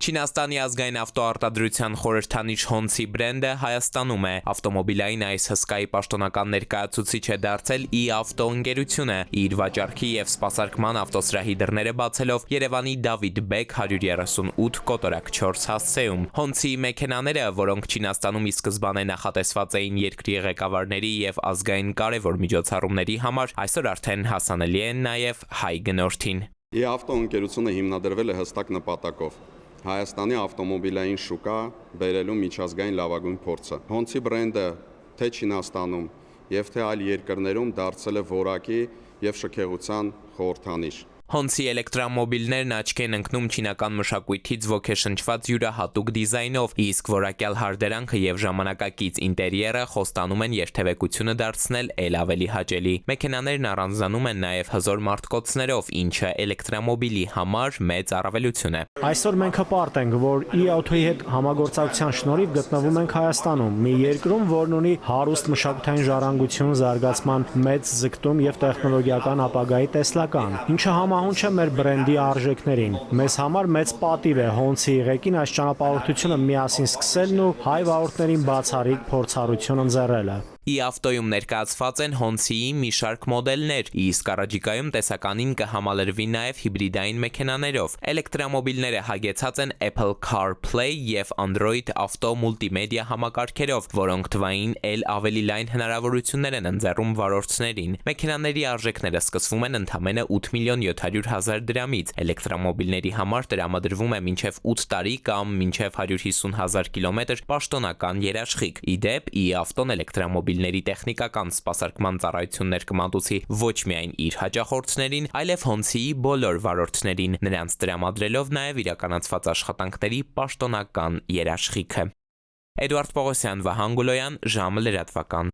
Չինաստանի ազգային ավտոարտադրության խորհրդանիշ Հոնցի բրենդը Հայաստանում է։ Ավտոմոբիլային այս հսկայի պաշտոնական ներկայացուցիչ է դարձել Ի-ավտո ընկերությունը, իր վաճառքի և սպասարկման ավտոսրահի դռները բացելով Երևանի Դավիթ Բեկ 138 կոտորակ 4 հասցեում։ Հոնցի մեքենաները, որոնք Չինաստանում ի սկզբանե նախատեսված էին երկրի ղեկավարների և ազգային կարևոր միջոցառումների համար, այսօր արդեն հասանելի են նաև հայ գնորդին։ Ի-ավտո ընկերությունը հիմնադրվել է հստակ նպատակով Հայաստանի ավտոմոբիլային շուկա բերելու միջազգային լավագույն փորձը։ Հոնցի բրենդը թե Չինաստանում եւ թե այլ երկրներում դարձել է որակի եւ շքեղության խորհրդանիշ։ Հոնցի էլեկտրամոբիլներն աչքի են ընկնում չինական մշակույթից ոգեշնչված յուրահատուկ դիզայնով, իսկ որակյալ հարդարանքը եւ ժամանակակից ինտերիերը խոստանում են երթևեկությունը դարձնել էլ ավելի հաճելի։ Մեքենաներն առանձնանում են նաեւ հզոր մարտկոցներով, ինչը էլեկտրամոբիլի համար մեծ առավելություն է։ Այսօր մենք հպարտ ենք, որ Ի-ավտոյի հետ համագործակցության շնորհիվ գտնվում ենք Հայաստանում, մի երկրում, որն ունի հարուստ մշակութային ժառանգություն, զարգացման մեծ ձգտում եւ տեխնոլոգիական ապագայի տեսլական, ինչը համահունչ է մեր բրենդի արժեքներին։ Մեզ համար մեծ պատիվ է Հոնցի ղեկին այս ճանապարհորդությունը միասին սկսելն ու հայ վարորդներին բացառիկ փորձառություն ընձեռելը։ Ի-ավտոյում ներկայացված են Հոնցիի մի շարք մոդելներ, իսկ առաջիկայում տեսականին կհամալրվի նաև հիբրիդային մեքենաներով։ Էլեկտրամոբիլները հագեցած են Apple CarPlay և Android Auto մուլտիմեդիա համակարգերով, որոնք թվային էլ ավելի լայն հնարավորություններ են ընձեռում վարորդներին։ Մեքենաների արժեքները սկսվում են ընդամենը 8 միլիոն 700 հազար դրամից։ Էլեկտրամոբիլների համար տրամադրվում է մինչև 8 տարի կամ մինչև 150 հազար կիլոմետր պաշտոնական երաշխիք։ Ի դեպ, Ի-ավտոն էլեկտրամոբիլների տեխնիկական սպասարկման ծառայություններ կմատուցի ոչ միայն իր հաճախորդներին, այլև Հոնցիի բոլոր վարորդներին, նրանց տրամադրելով նաև իրականացված աշխատանքների պաշտոնական երաշխիքը։ Էդուարդ Պողոսյան, Վահան Գուլոյան, ժամը լրատվական։